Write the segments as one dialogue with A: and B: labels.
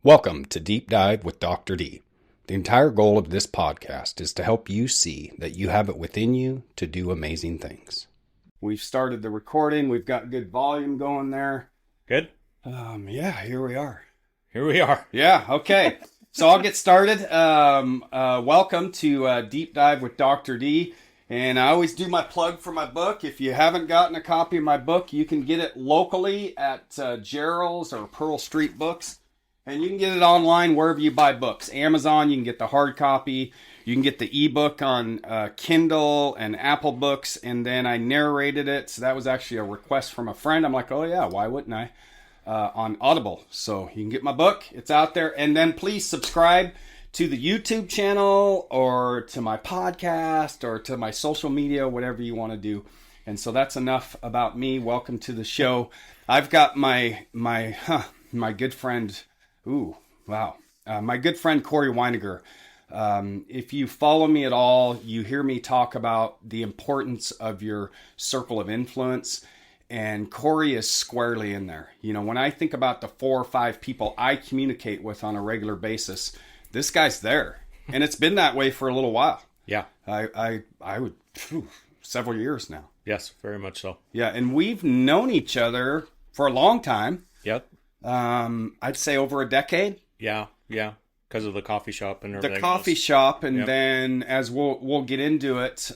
A: Welcome to Deep Dive with Dr. D. The entire goal of this podcast is to help you see that you have it within you to do amazing things. We've started the recording. We've got good volume going there.
B: Good?
A: Yeah, here we are.
B: Here we are.
A: Yeah, okay. So I'll get started. Welcome to Deep Dive with Dr. D. And I always do my plug for my book. If you haven't gotten a copy of my book, you can get it locally at Gerald's or Pearl Street Books. And you can get it online wherever you buy books. Amazon, you can get the hard copy. You can get the ebook on Kindle and Apple Books. And then I narrated it. So that was actually a request from a friend. I'm like, oh yeah, why wouldn't I? On Audible. So you can get my book. It's out there. And then please subscribe to the YouTube channel or to my podcast or to my social media, whatever you want to do. And so that's enough about me. Welcome to the show. I've got my good friend... Ooh, wow. My good friend, Kori Winegar. If you follow me at all, you hear me talk about the importance of your circle of influence. And Kori is squarely in there. You know, when I think about the 4 or 5 people I communicate with on a regular basis, this guy's there. And it's been that way for a little while.
B: Yeah.
A: I would, several years now.
B: Yes, very much so.
A: Yeah, and we've known each other for a long time.
B: Yep.
A: I'd say over a decade.
B: Yeah. Because of the coffee shop and everything.
A: The coffee shop, and
B: Yep.
A: then as we'll get into it,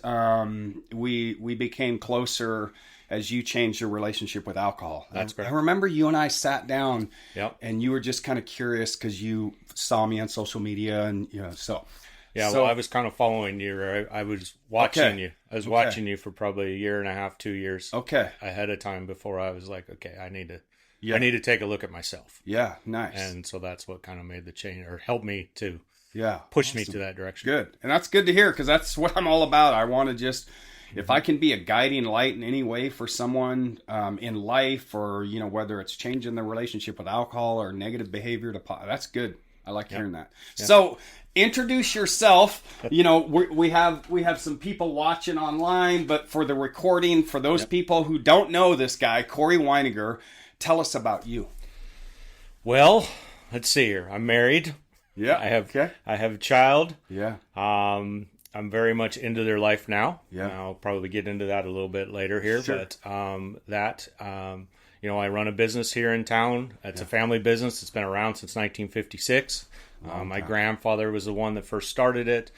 A: we became closer as you changed your relationship with alcohol.
B: That's correct.
A: I remember you and I sat down,
B: Yep.
A: and you were just kind of curious because you saw me on social media, and so.
B: Yeah,
A: So-
B: well, I was kind of following you. I was watching
A: Okay.
B: you. I was
A: Okay.
B: watching you for probably a year and a half, 2 years
A: Okay.
B: ahead of time before I was like, okay, I need
A: Yeah.
B: to take a look at myself.
A: Yeah. Nice.
B: And so that's what kind of made the change or helped me to
A: Yeah.
B: push me
A: Awesome.
B: to that direction.
A: Good. And that's good to hear because that's what I'm all about. I want to just, if I can be a guiding light in any way for someone in life or, you know, whether it's changing their relationship with alcohol or negative behavior to that's good. I like hearing that.
B: Yeah.
A: So introduce yourself. You know, we have some people watching online, but for the recording, for those people who don't know this guy, Kori Winegar, tell us about you.
B: Well, let's see here. I'm married.
A: Yeah.
B: I have a child.
A: Yeah.
B: I'm very much into their life now.
A: Yeah.
B: I'll probably get into that a little bit later here,
A: Sure.
B: but I run a business here in town. It's a family business. It's been around since 1956. My grandfather was the one that first started it,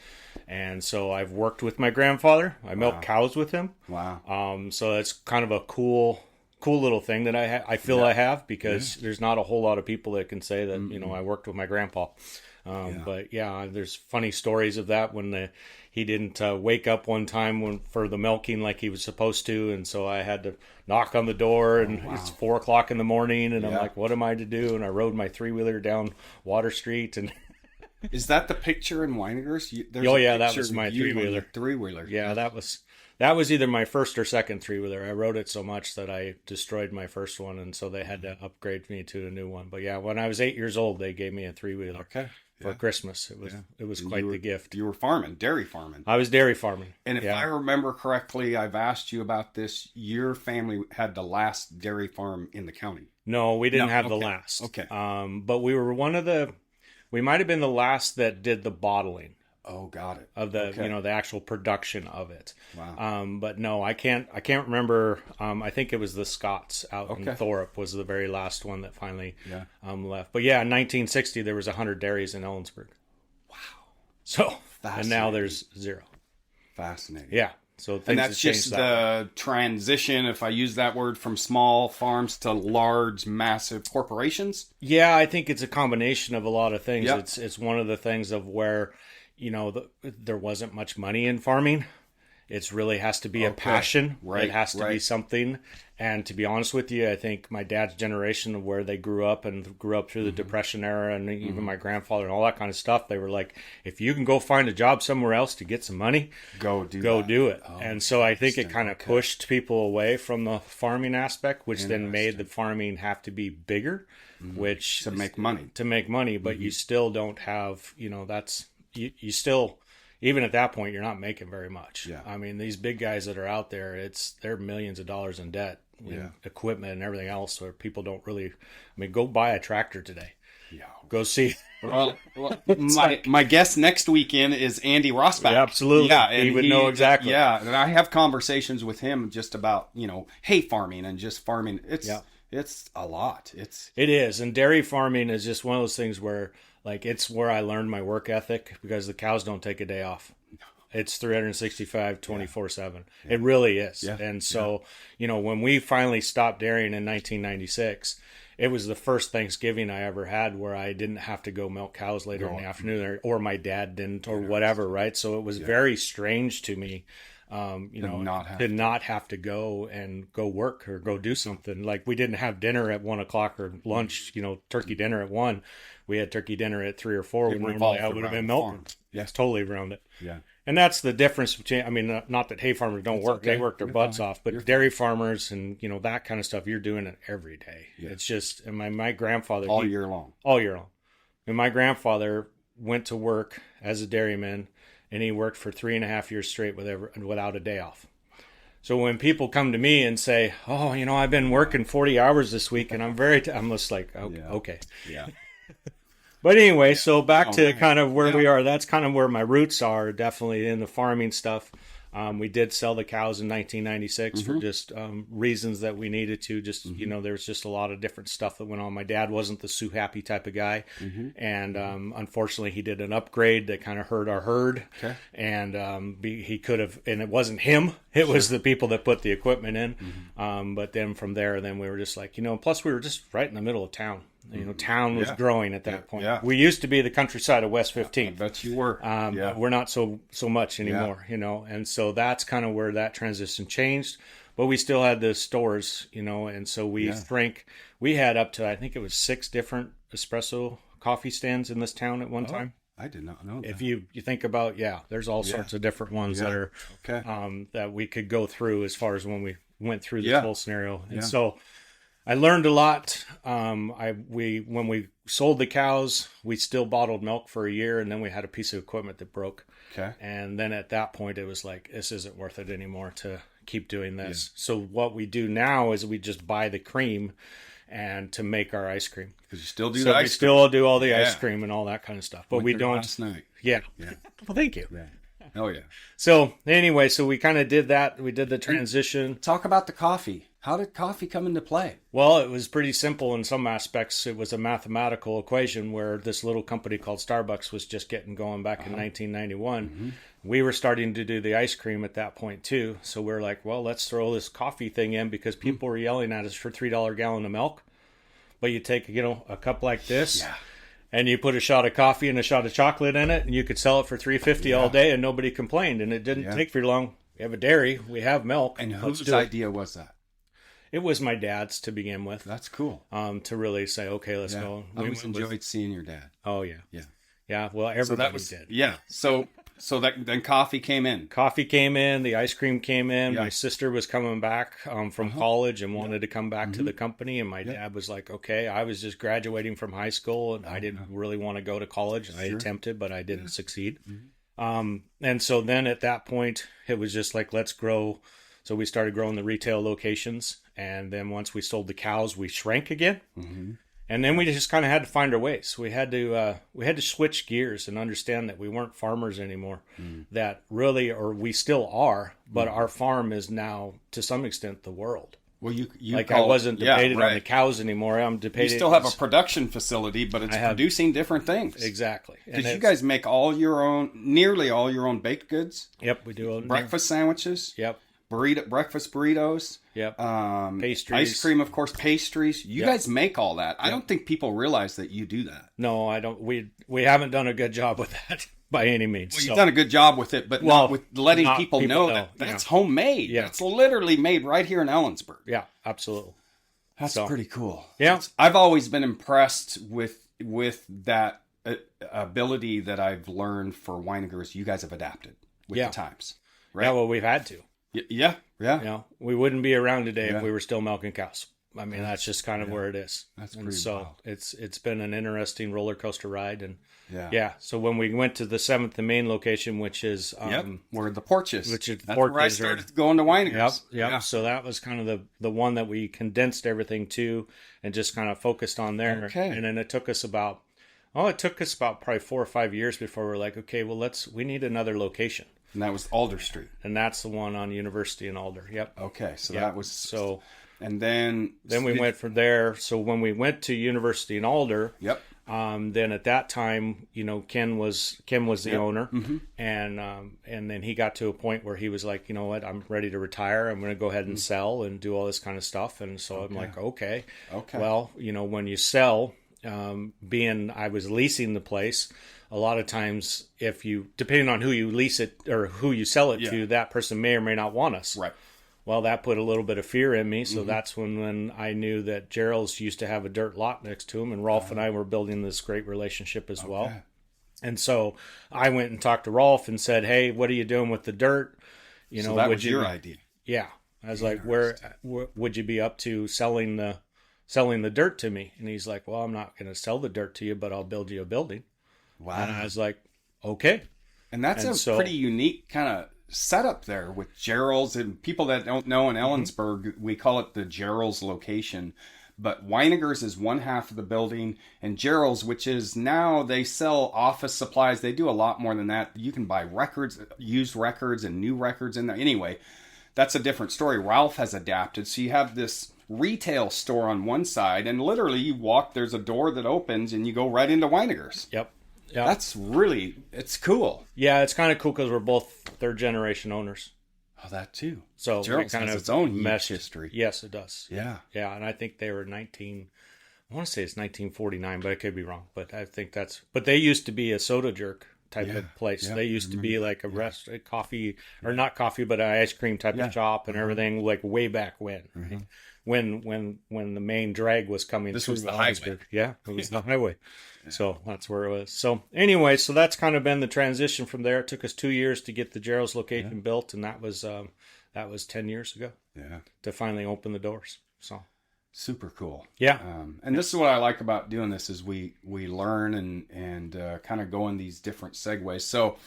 B: and so I've worked with my grandfather. I milk cows with him.
A: Wow.
B: So that's kind of a cool little thing that I feel I have because there's not a whole lot of people that can say that, you know, I worked with my grandpa. But yeah, there's funny stories of that when he didn't wake up one time for the milking like he was supposed to. And so I had to knock on the door and it's 4 o'clock in the morning and I'm like, what am I to do? And I rode my 3-wheeler down Water Street. And
A: Is that the picture in Winegar's?
B: that was my 3-wheeler.
A: 3-wheeler.
B: Yeah, that was either my first or second 3-wheeler. I rode it so much that I destroyed my first one, and so they had to upgrade me to a new one. But yeah, when I was 8 years old, they gave me a 3-wheeler for Christmas. It was quite the gift.
A: You were dairy farming.
B: I was dairy farming.
A: And if I remember correctly, I've asked you about this. Your family had the last dairy farm in the county.
B: No, we didn't have the last.
A: Okay.
B: But we were we might have been the last that did the bottling.
A: Oh, got it.
B: Of the the actual production of it.
A: Wow.
B: But no, I can't remember. I think it was the Scots out in Thorpe was the very last one that finally left. But yeah, in 1960 there was 100 dairies in Ellensburg. Wow. So and now there's 0.
A: Fascinating.
B: Yeah. So things
A: and that's
B: have
A: just
B: changed
A: the transition, if I use that word, from small farms to large, massive corporations.
B: Yeah, I think it's a combination of a lot of things.
A: Yep.
B: It's one of the things of where, you know, there wasn't much money in farming. It really has to be a passion.
A: Right.
B: It has to be something. And to be honest with you, I think my dad's generation of where they grew up through the Depression era and even my grandfather and all that kind of stuff, they were like, if you can go find a job somewhere else to get some money, go do it. Oh, and so I think it kind of pushed people away from the farming aspect, which then made the farming have to be bigger, which
A: to make money.
B: But you still don't have, you know, you still, even at that point, you're not making very much.
A: Yeah.
B: I mean, these big guys that are out there, they're millions of dollars in debt, equipment and everything else, where people don't really, I mean, go buy a tractor today.
A: Yeah.
B: Go see.
A: Well, my guest next weekend is Andy Rosbach.
B: Yeah, absolutely.
A: Yeah, and
B: he would know exactly.
A: Yeah, and I have conversations with him just about, hay farming and just farming. It's a lot.
B: It is, and dairy farming is just one of those things where, like, it's where I learned my work ethic, because the cows don't take a day off. It's 365, 24/7. Yeah. It really is. Yeah. And so, when we finally stopped dairying in 1996, it was the first Thanksgiving I ever had where I didn't have to go milk cows later in the afternoon, or my dad didn't, or whatever, right? So it was very strange to me, to not have to go and go work or go do something. Like, we didn't have dinner at 1 o'clock or lunch, turkey dinner at 1. We had turkey dinner at 3 or 4. When normally I would have been milking. Yes, totally around it. Yeah. And that's the difference between, I mean, not that hay farmers don't work. Okay. They work their butts off. But dairy farmers and, that kind of stuff, you're doing it every day. Yeah. It's just, and my grandfather.
A: All year long.
B: And my grandfather went to work as a dairyman, and he worked for 3.5 years straight without a day off. So when people come to me and say, oh, I've been working 40 hours this week, and I'm just like, okay. Yeah. But anyway, so back to kind of where we are. That's kind of where my roots are, definitely in the farming stuff. We did sell the cows in 1996 for just reasons that we needed to. Just, there's just a lot of different stuff that went on. My dad wasn't the Sue Happy type of guy. And unfortunately, he did an upgrade that kind of hurt our herd. Okay. And he could have, and it wasn't him. It was the people that put the equipment in. But then from there, we were just like, plus we were just right in the middle of town. Town was growing at that point. Yeah. We used to be the countryside of West 15.
A: I bet you were.
B: We're not so much anymore, and so that's kind of where that transition changed. But we still had the stores, and so we had up to, I think it was 6 different espresso coffee stands in this town at one time.
A: I did not know that.
B: If you think about, there's all sorts of different ones that are that we could go through as far as when we went through this whole scenario. And so I learned a lot. When we sold the cows, we still bottled milk for a year, and then we had a piece of equipment that broke. Okay. And then at that point, it was like, this isn't worth it anymore to keep doing this. Yeah. So what we do now is we just buy the cream and to make our ice cream.
A: Because you still do the ice cream.
B: We still do all the ice cream and all that kind of stuff. But we don't.
A: Last night.
B: Yeah. Well, thank you.
A: Yeah. Oh, yeah.
B: So anyway, we kind of did that. We did the transition.
A: Talk about the coffee. How did coffee come into play?
B: Well, it was pretty simple in some aspects. It was a mathematical equation where this little company called Starbucks was just getting going back in 1991. We were starting to do the ice cream at that point too. So we're like, well, let's throw this coffee thing in, because people were yelling at us for $3 a gallon of milk. But you take, a cup like this, and you put a shot of coffee and a shot of chocolate in it, and you could sell it for $3.50 all day, and nobody complained. And it didn't take very long. We have a dairy, we have milk.
A: And whose idea was that?
B: It was my dad's to begin with.
A: That's cool.
B: To really say, okay, let's go.
A: I always enjoyed seeing your dad.
B: Oh yeah, yeah. Well, everybody did.
A: Yeah. So then coffee came in.
B: Coffee came in. The ice cream came in. Yeah. My sister was coming back from college and wanted to come back to the company, and my dad was like, okay. I was just graduating from high school, and I didn't really want to go to college. I attempted, but I didn't succeed. And so then at that point, it was just like, let's grow. So we started growing the retail locations. And then once we sold the cows, we shrank again. And then we just kind of had to find our ways. We had to switch gears and understand that we weren't farmers anymore. That really, or we still are, but our farm is now to some extent the world.
A: Well,
B: I wasn't debated on the cows anymore. I'm debated.
A: You still have a production facility, but it's producing different things.
B: Exactly.
A: Because you guys make nearly all your own baked goods.
B: Yep, we do.
A: Breakfast sandwiches.
B: Yep.
A: Breakfast burritos.
B: Yep.
A: Pastries. Ice cream, of course, pastries. You guys make all that. I don't think people realize that you do that.
B: No, I don't. We haven't done a good job with that by any means.
A: Well, you've done a good job with it, but not with letting people know that that's homemade. Yeah. It's literally made right here in Ellensburg.
B: Yeah, absolutely.
A: That's pretty cool.
B: Yeah.
A: I've always been impressed with that ability that I've learned for Weinegers. You guys have adapted with the times. Right?
B: Yeah, well, we've had to.
A: Yeah.
B: We wouldn't be around today if we were still milking cows. I mean, that's just kind of where it is.
A: That's
B: and
A: pretty
B: so
A: wild.
B: it's been an interesting roller coaster ride. And
A: Yeah.
B: so when we went to the 7th and Main location, which is
A: where the porch is.
B: which is
A: That's where I started going to Winegars.
B: Yep. Yeah. So that was kind of the one that we condensed everything to and just kind of focused on there.
A: Okay.
B: And then it took us about probably 4 or 5 years before we're like, okay, well, we need another location.
A: And that was Alder Street.
B: And that's the one on University and Alder. Yep.
A: Okay. So
B: Yep.
A: that was
B: so.
A: And then
B: we went from there. So when we went to University and Alder,
A: Yep.
B: then at that time, Ken was the owner,
A: Mm-hmm.
B: and then he got to a point where he was like, you know what, I'm ready to retire. I'm going to go ahead and sell and do all this kind of stuff. And so I'm like, okay. Well, when you sell, being I was leasing the place, a lot of times depending on who you lease it or who you sell it to, that person may or may not want us.
A: Right.
B: Well, that put a little bit of fear in me. So that's when I knew that Gerald's used to have a dirt lot next to him, and Rolf and I were building this great relationship as well. And so I went and talked to Rolf and said, hey, what are you doing with the dirt?
A: So that was your idea.
B: Yeah. I was like, where would you be up to selling the dirt to me? And he's like, well, I'm not going to sell the dirt to you, but I'll build you a building.
A: Wow.
B: And I was like, okay.
A: And that's a pretty unique kind of setup there with Gerald's. And people that don't know, in Ellensburg, we call it the Gerald's location. But Winegar's is one half of the building, and Gerald's, which is now they sell office supplies. They do a lot more than that. You can buy records, used records, and new records in there. Anyway, that's a different story. Ralph has adapted. So you have this retail store on one side, and literally you walk, there's a door that opens, and you go right into Winegar's.
B: Yep.
A: That's it's cool.
B: Yeah, it's kind of cool because we're both third generation owners.
A: Oh, that too.
B: So
A: Gerald's
B: kind
A: has
B: of
A: its own
B: mesh
A: history.
B: Yes, it does.
A: Yeah.
B: Yeah, and I think they were I want to say it's 1949, but I could be wrong. But I think but they used to be a soda jerk type of place. They used to be like a restaurant, coffee, or not coffee, but an ice cream type of shop and everything, like way back when. Right? When the main drag was coming.
A: This was the highway.
B: Yeah, it was the highway. So that's where it was. So anyway, so that's kind of been the transition from there. It took us 2 years to get the Gerald's location built, and that was 10 years ago. Yeah. To finally open the doors. So
A: super cool.
B: Yeah.
A: And this is what I like about doing this is we learn and kind of go in these different segues. So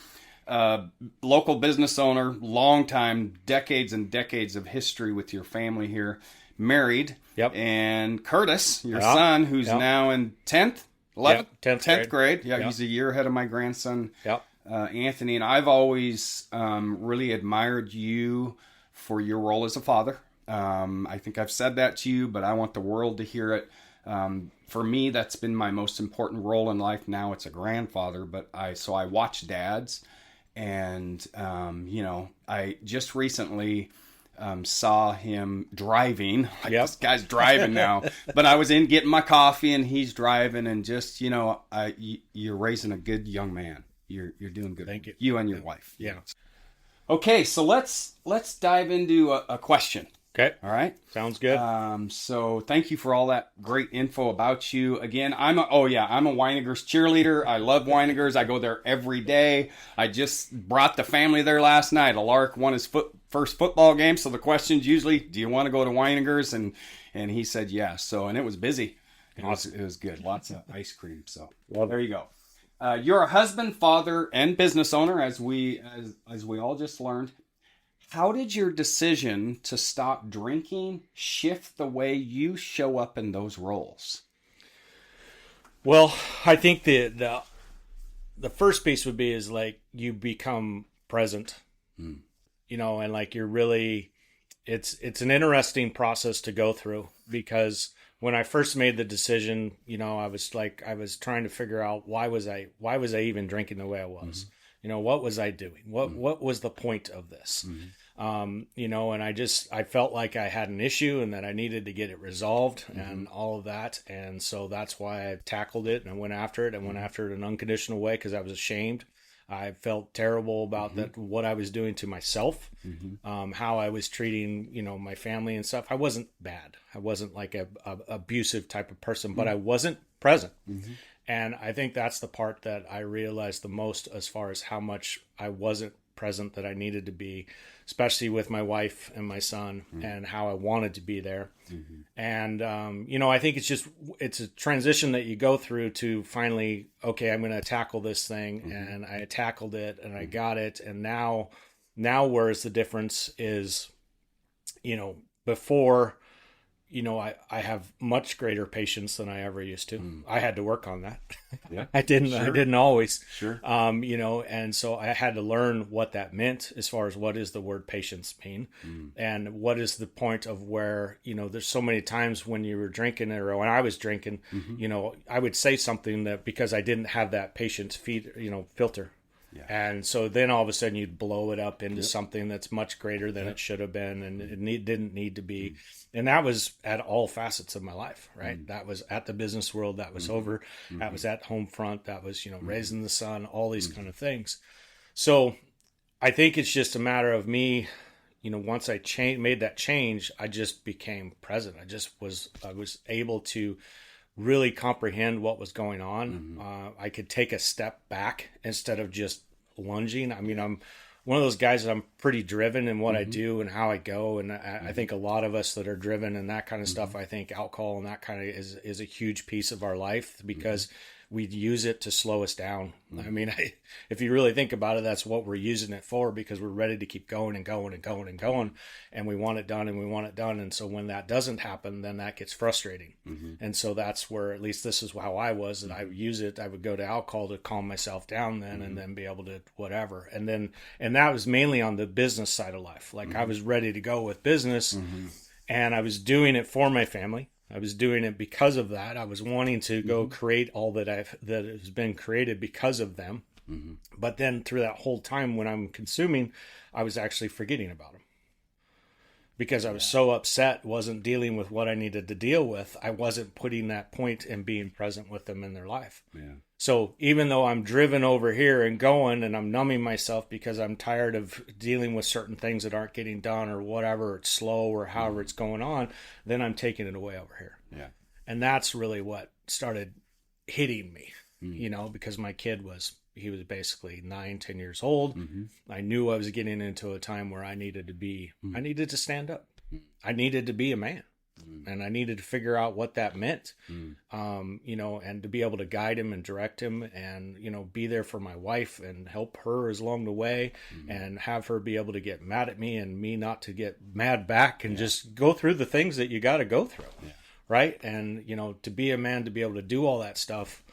A: local business owner, long time, decades and decades of history with your family here, married.
B: Yep.
A: And Curtis, your son, who's now in 10th? 11th?
B: 10th
A: grade. Yeah, he's a year ahead of my grandson,
B: Yep.
A: Anthony. And I've always really admired you for your role as a father. I think I've said that to you, but I want the world to hear it. For me, that's been my most important role in life. Now it's a grandfather, but I watch dads, and I just recently saw him driving. This guy's driving now, but I was in getting my coffee, and he's driving, and just you're raising a good young man. You're doing good.
B: Thank you.
A: You and your wife.
B: Yeah.
A: Okay, so let's dive into a question.
B: Okay.
A: All right.
B: Sounds good.
A: So thank you for all that great info about you. Again, I'm a Winegar's cheerleader. I love Winegar's. I go there every day. I just brought the family there last night. Alark won his first football game. So the question's usually, do you want to go to Winegar's? And he said yes. So, and it was busy. It was good. Lots of ice cream. So there you go. You're a husband, father, and business owner, as we all just learned. How did your decision to stop drinking shift the way you show up in those roles?
B: Well, I think the first piece would be is like you become present, and like you're really, it's an interesting process to go through, because when I first made the decision, I was trying to figure out why was I even drinking the way I was. What was I doing? What was the point of this? And I felt like I had an issue and that I needed to get it resolved and all of that. And so that's why I tackled it and I went after it. I went after it in an unconditional way because I was ashamed. I felt terrible about that, what I was doing to myself, how I was treating, my family and stuff. I wasn't bad. I wasn't like a abusive type of person, but I wasn't present. And I think that's the part that I realized the most, as far as how much I wasn't present that I needed to be, especially with my wife and my son and how I wanted to be there. And, I think it's a transition that you go through to finally, okay, I'm going to tackle this thing. And I tackled it and I got it. And now where's the difference is, before, I have much greater patience than I ever used to. I had to work on that.
A: Yeah.
B: I didn't always.
A: Sure.
B: And so I had to learn what that meant as far as what does the word patience mean, and what is the point of where, there's so many times when you were drinking or when I was drinking, I would say something that because I didn't have that patience filter. Yeah. And so then all of a sudden you'd blow it up into something that's much greater than it should have been, and it didn't need to be. And that was at all facets of my life, right? That was at the business world, that was over, that was at home front, that was, raising the son, all these kind of things. So I think it's just a matter of me, once I made that change, I just became present. I was able to really comprehend what was going on. I could take a step back instead of just lunging. I mean, I'm one of those guys that I'm pretty driven in what I do and how I go. And I think a lot of us that are driven and that kind of stuff, I think alcohol and that kind of is a huge piece of our life because we use it to slow us down. I mean, if you really think about it, that's what we're using it for, because we're ready to keep going and going and going and going, and we want it done and we want it done. And so when that doesn't happen, then that gets frustrating. And so that's where, at least this is how I was, that I would use it. I would go to alcohol to calm myself down then, and then be able to whatever. And that was mainly on the business side of life. Like I was ready to go with business, and I was doing it for my family. I was doing it because of that. I was wanting to go create all that has been created because of them. But then through that whole time when I'm consuming, I was actually forgetting about them. Because I was so upset, wasn't dealing with what I needed to deal with. I wasn't putting that point and being present with them in their life. Yeah. So even though I'm driven over here and going and I'm numbing myself because I'm tired of dealing with certain things that aren't getting done or whatever, it's slow or however it's going on, then I'm taking it away over here. Yeah. And that's really what started hitting me, because my kid was basically 9-10 years old. I knew I was getting into a time where I needed to stand up. I needed to be a man. And I needed to figure out what that meant, and to be able to guide him and direct him and, be there for my wife and help her along the way, and have her be able to get mad at me and me not to get mad back, and just go through the things that you got to go through. Yeah. Right. And, to be a man, to be able to do all that stuff,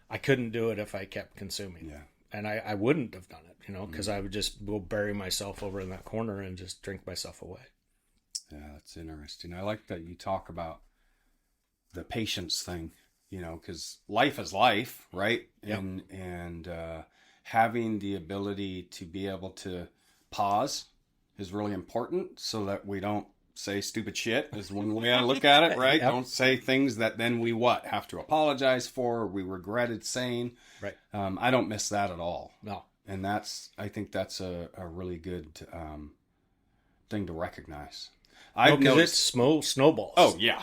B: I couldn't do it if I kept consuming. Yeah. And I wouldn't have done it, because I would just go bury myself over in that corner and just drink myself away.
A: Yeah, that's interesting. I like that you talk about the patience thing, because life is life, right? Yep. And having the ability to be able to pause is really important, so that we don't say stupid shit is one way I look at it, right? Yep. Don't say things that then we have to apologize for, or we regretted saying. Right. I don't miss that at all. No. And I think that's a really good thing to recognize.
B: Because it snowballs.
A: Oh, yeah.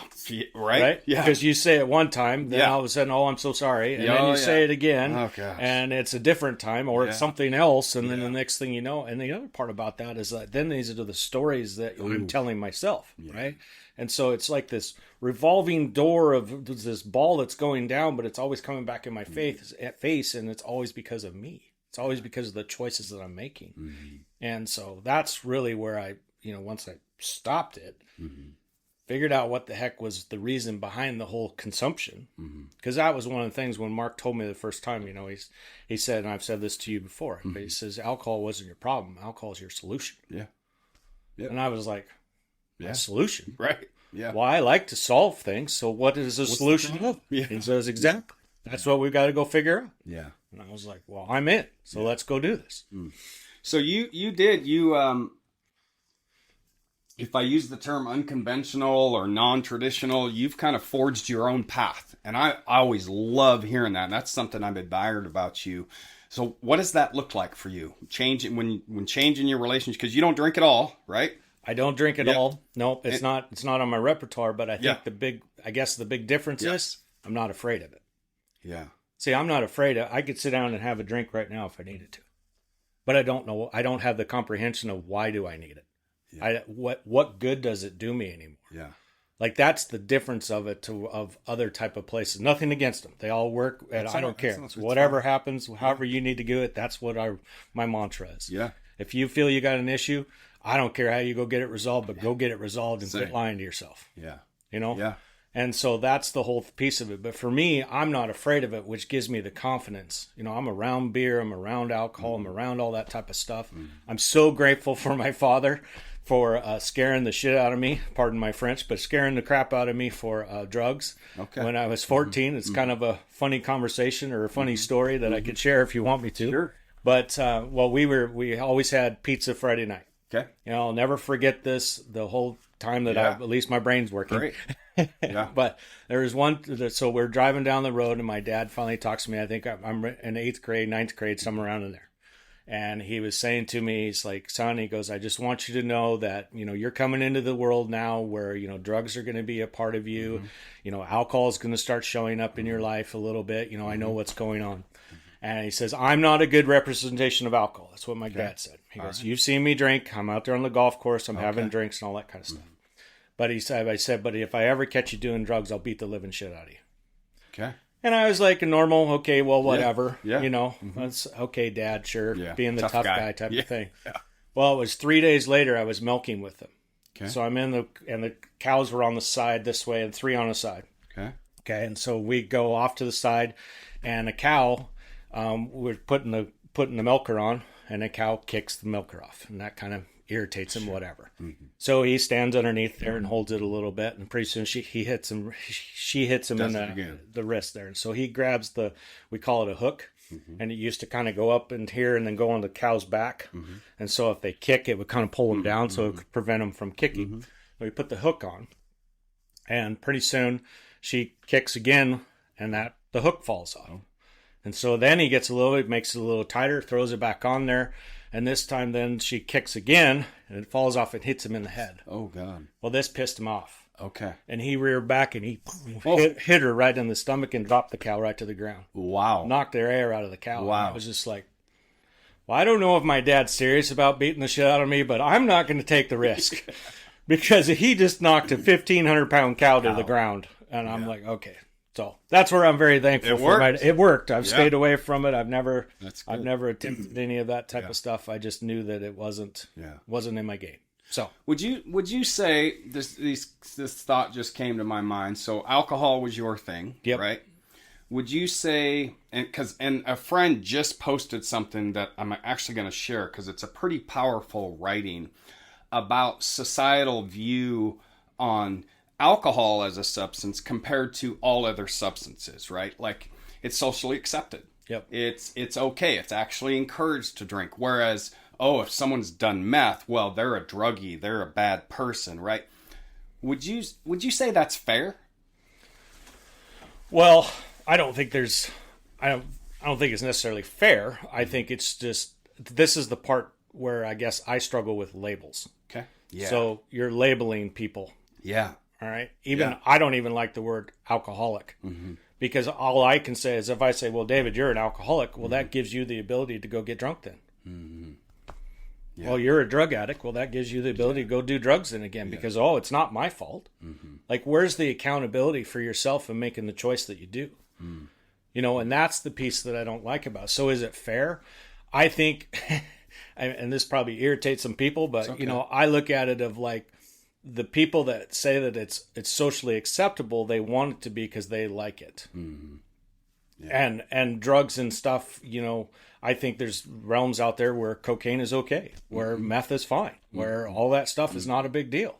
A: Right? Yeah.
B: Because you say it one time, then all of a sudden, I'm so sorry. And then you say it again. Oh, gosh. And it's a different time, or it's something else. And then the next thing you know. And the other part about that is that then these are the stories that I'm telling myself, right? And so it's like this revolving door of this ball that's going down, but it's always coming back in my face, and it's always because of me. It's always because of the choices that I'm making. And so that's really where I, once I stopped it, figured out what the heck was the reason behind the whole consumption. Because that was one of the things when Mark told me the first time, he said, and I've said this to you before, but he says, alcohol wasn't your problem. Alcohol is your solution. Yeah. Yep. And I was like, a solution? Right. Yeah. Well, I like to solve things. So what is the solution? Yeah. He says, exactly. That's what we've got to go figure out. Yeah. And I was like, well, I'm in. So let's go do this.
A: So you if I use the term unconventional or non-traditional, you've kind of forged your own path. And I always love hearing that. And that's something I've admired about you. So what does that look like for you? When changing your relationship, because you don't drink at all, right?
B: I don't drink at all. No, it's not on my repertoire, but I think the big difference is I'm not afraid of it. Yeah. See, I'm not afraid I could sit down and have a drink right now if I needed to. but I don't have the comprehension of why do I need it. Yeah. What good does it do me anymore?
A: Yeah.
B: Like that's the difference of it of other type of places. Nothing against them. They all work, and I don't care. Whatever happens, however you need to do it, that's what my mantra is.
A: Yeah.
B: If you feel you got an issue, I don't care how you go get it resolved, but go get it resolved and quit lying to yourself.
A: Yeah.
B: You know?
A: Yeah.
B: And so that's the whole piece of it. But for me, I'm not afraid of it, which gives me the confidence. You know, I'm around beer, I'm around alcohol, I'm around all that type of stuff. I'm so grateful for my father for scaring the shit out of me, pardon my French, but scaring the crap out of me for drugs. Okay. When I was 14. It's kind of a funny conversation or a funny story that I could share if you want me to.
A: Sure.
B: But, we always had pizza Friday night.
A: Okay.
B: You know, I'll never forget this the whole time that at least my brain's working.
A: Great. Yeah.
B: But there was one, so we're driving down the road and my dad finally talks to me. I think I'm in 8th grade, 9th grade, somewhere around in there. And he was saying to me, he's like, son, he goes, I just want you to know that, you know, you're coming into the world now where, you know, drugs are going to be a part of you. You know, alcohol is going to start showing up in your life a little bit. You know, I know what's going on. And he says, I'm not a good representation of alcohol. That's what my dad said. He goes, you've seen me drink. I'm out there on the golf course. I'm having drinks and all that kind of stuff. But I said, but if I ever catch you doing drugs, I'll beat the living shit out of you.
A: Okay.
B: And I was like a normal, okay, well, whatever.
A: Yeah.
B: You know, that's okay, Dad, sure.
A: Yeah.
B: Being the tough guy type of thing.
A: Yeah.
B: Well, it was 3 days later, I was milking with them.
A: Okay.
B: So I'm and the cows were on the side this way and 3 on the side.
A: Okay.
B: Okay. And so we go off to the side and a cow, we're putting the milker on and a cow kicks the milker off. And that kind of irritates him, whatever. So he stands underneath there and holds it a little bit, and pretty soon she hits him in the wrist there. And so he grabs we call it a hook, and it used to kind of go up in here and then go on the cow's back. And so if they kick, it would kind of pull them down, so it could prevent them from kicking. So we put the hook on, and pretty soon she kicks again, and the hook falls off. And so then he makes it a little tighter, throws it back on there. And this time then she kicks again, and it falls off and hits him in the head.
A: Oh, God.
B: Well, this pissed him off.
A: Okay.
B: And he reared back, and he hit her right in the stomach and dropped the cow right to the ground.
A: Wow.
B: Knocked their air out of the cow.
A: Wow.
B: And I was just like, well, I don't know if my dad's serious about beating the shit out of me, but I'm not going to take the risk. Because he just knocked a 1,500-pound cow to the ground. And I'm like, okay. So that's where I'm very thankful for. It worked. I've stayed away from it. I've never attempted any of that type of stuff. I just knew that it wasn't in my game. So
A: would you say this thought just came to my mind? So alcohol was your thing, right? Would you say, and a friend just posted something that I'm actually going to share because it's a pretty powerful writing about societal view on alcohol as a substance compared to all other substances, right? Like it's socially accepted.
B: Yep.
A: It's okay. It's actually encouraged to drink. Whereas, if someone's done meth, well, they're a druggie. They're a bad person, right? Would you say that's fair?
B: Well, I don't think I don't think it's necessarily fair. I think it's just, this is the part where I guess I struggle with labels.
A: Okay. Yeah.
B: So you're labeling people.
A: Yeah.
B: All right. I don't even like the word alcoholic because all I can say is if I say, well, David, you're an alcoholic. Well, that gives you the ability to go get drunk then. Yeah. Well, you're a drug addict. Well, that gives you the ability to go do drugs then again because, it's not my fault. Like, where's the accountability for yourself in making the choice that you do? You know, and that's the piece that I don't like about it. So is it fair? I think, and this probably irritates some people, but, okay. I look at it of like, the people that say that it's socially acceptable, they want it to be because they like it. Yeah. And drugs and stuff, I think there's realms out there where cocaine is okay, where meth is fine, where all that stuff is not a big deal.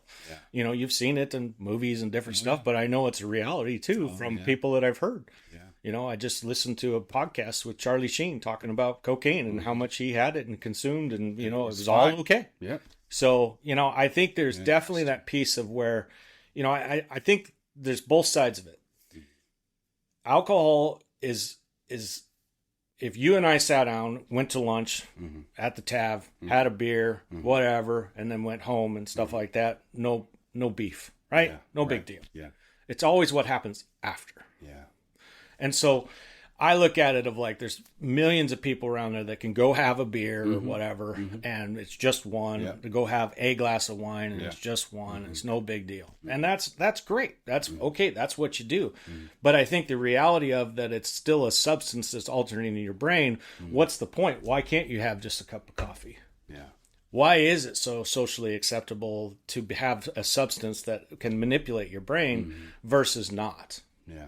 B: Yeah. You've seen it in movies and different stuff, but I know it's a reality too from people that I've heard. Yeah. I just listened to a podcast with Charlie Sheen talking about cocaine and how much he had it and consumed, and it was all okay. Yeah. So, I think there's definitely that piece of where, I think there's both sides of it. Alcohol is if you and I sat down, went to lunch at the Tav, had a beer, whatever, and then went home and stuff like that, no beef, right? No big deal. Yeah. It's always what happens after. Yeah. And so I look at it of like there's millions of people around there that can go have a beer or whatever, and it's just one.
A: Yeah.
B: To go have a glass of wine and it's just one. It's no big deal, and that's great. That's okay. That's what you do. But I think the reality of that it's still a substance that's alternating in your brain. What's the point? Why can't you have just a cup of coffee?
A: Yeah.
B: Why is it so socially acceptable to have a substance that can manipulate your brain versus not?
A: Yeah.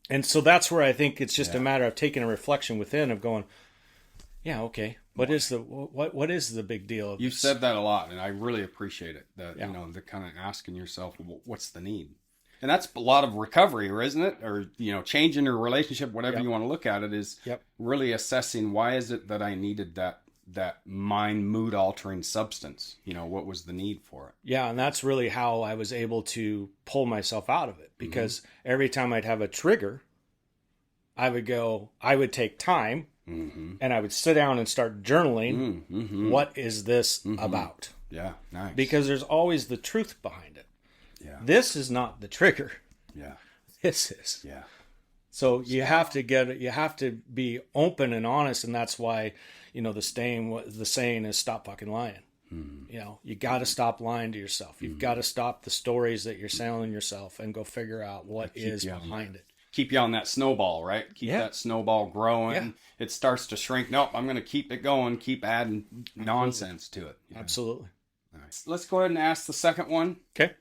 B: And so that's where I think it's just a matter of taking a reflection within of going, yeah, okay, what is the big deal of
A: You've
B: this?
A: said that a lot, and I really appreciate it. That you know, the kind of asking yourself, what's the need? And that's a lot of recovery, isn't it? Or changing your relationship, whatever you want to look at it, is really assessing why is it that I needed that mind mood altering substance. What was the need for it?
B: Yeah, and that's really how I was able to pull myself out of it, because every time I'd have a trigger, I would take time and I would sit down and start journaling. What is this about?
A: Yeah, nice.
B: Because there's always the truth behind it.
A: Yeah.
B: This is not the trigger.
A: Yeah.
B: This is.
A: Yeah.
B: So you have to you have to be open and honest, and that's why, the saying is stop fucking lying. You got to stop lying to yourself. You've got to stop the stories that you're selling yourself and go figure out what is behind it.
A: Keep you on that snowball, right? Keep that snowball growing.
B: Yeah.
A: It starts to shrink. Nope, I'm going to keep it going. Keep adding nonsense to it.
B: Absolutely.
A: Nice. Let's go ahead and ask the second one.
B: Okay.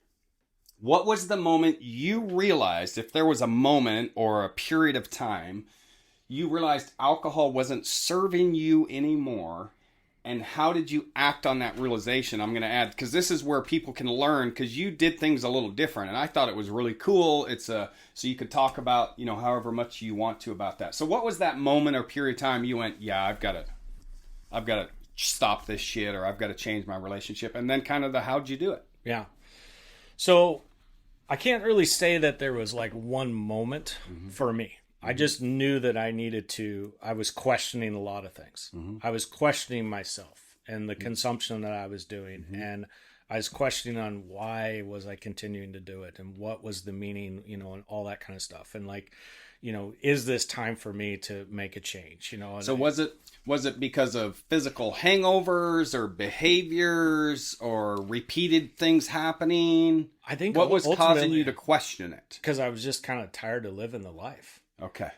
A: What was the moment you realized, if there was a moment or a period of time, you realized alcohol wasn't serving you anymore, and how did you act on that realization? I'm going to add, because this is where people can learn, because you did things a little different, and I thought it was really cool. So you could talk about, however much you want to about that. So what was that moment or period of time you went, yeah, I've got to stop this shit, or I've got to change my relationship, and then kind of how'd you do it?
B: Yeah. So I can't really say that there was like one moment for me. I just knew that I was questioning a lot of things. I was questioning myself and the consumption that I was doing. And I was questioning on why was I continuing to do it, and what was the meaning, and all that kind of stuff. And like, is this time for me to make a change?
A: So was it because of physical hangovers or behaviors or repeated things happening?
B: I think
A: what was causing you to question it?
B: Because I was just kind of tired of living the life.
A: Okay.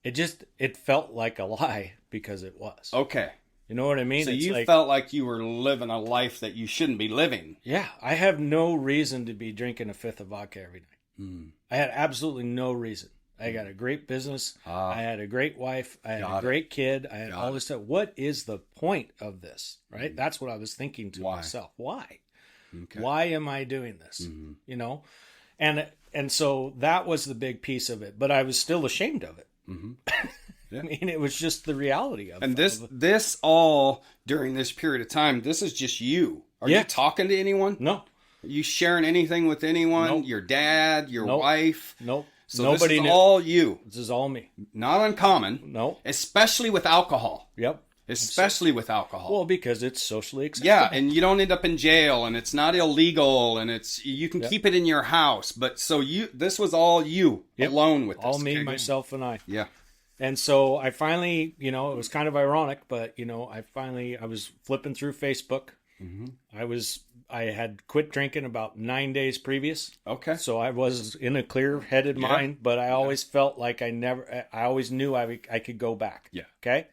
B: It felt like a lie because it was.
A: Okay.
B: You know what I mean?
A: So you felt like you were living a life that you shouldn't be living.
B: Yeah. I have no reason to be drinking a fifth of vodka every night. I had absolutely no reason. I got a great business. I had a great wife. I had a great kid. I had all this stuff. What is the point of this? Right? That's what I was thinking to myself. Why? Okay. Why am I doing this? And so that was the big piece of it. But I was still ashamed of it. Yeah. I mean, it was just the reality of it.
A: And this all during this period of time, this is just you. Are you talking to anyone?
B: No.
A: Are you sharing anything with anyone?
B: Nope.
A: Your dad, your wife?
B: Nope.
A: So
B: nobody
A: this is
B: knew.
A: all you.
B: This is all me.
A: Not uncommon.
B: No.
A: Especially with alcohol.
B: Yep.
A: Especially with alcohol.
B: Well, because it's socially acceptable.
A: Yeah, and you don't end up in jail, and it's not illegal, and you can keep it in your house. But so this was all you alone with this.
B: All me, myself, and I.
A: Yeah.
B: And so I finally, it was kind of ironic, but I was flipping through Facebook. I had quit drinking about 9 days previous.
A: Okay.
B: So I was in a clear-headed mind, but I always felt like I always knew I could go back.
A: Yeah.
B: Okay.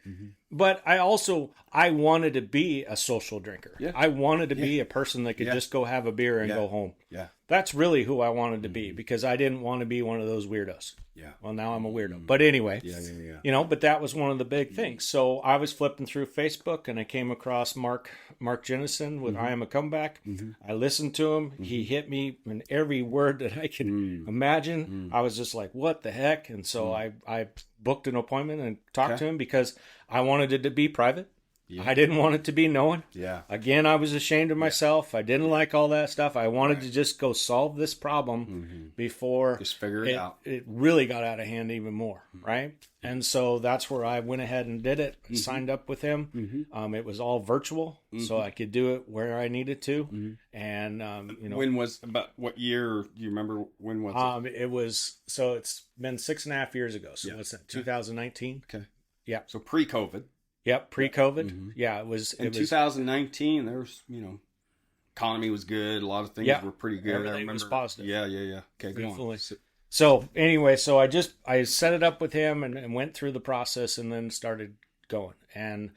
B: But I wanted to be a social drinker.
A: Yeah.
B: I wanted to be a person that could just go have a beer and go home.
A: Yeah.
B: That's really who I wanted to be, because I didn't want to be one of those weirdos.
A: Yeah.
B: Well, now I'm a weirdo. But anyway, but that was one of the big things. So I was flipping through Facebook and I came across Mark Jennison with I Am a Comeback. I listened to him. He hit me in every word that I could imagine. I was just like, what the heck? And so I booked an appointment and talked to him because I wanted it to be private.
A: Yeah.
B: I didn't want it to be known.
A: Yeah.
B: Again, I was ashamed of myself. I didn't like all that stuff. I wanted to just go solve this problem before
A: just figure it out.
B: It really got out of hand even more, right? And so that's where I went ahead and did it. Signed up with him. It was all virtual, so I could do it where I needed to. And
A: when was about what year? Do you remember when was it?
B: It was it's been 6.5 years ago. So what's that? 2019.
A: Okay.
B: Yeah.
A: So pre-COVID.
B: Yep, pre-COVID. Yeah, it was.
A: In 2019, there was, economy was good. A lot of things were pretty good.
B: Everything was positive.
A: Yeah. Okay, go on.
B: So anyway, I set it up with him and went through the process and then started going and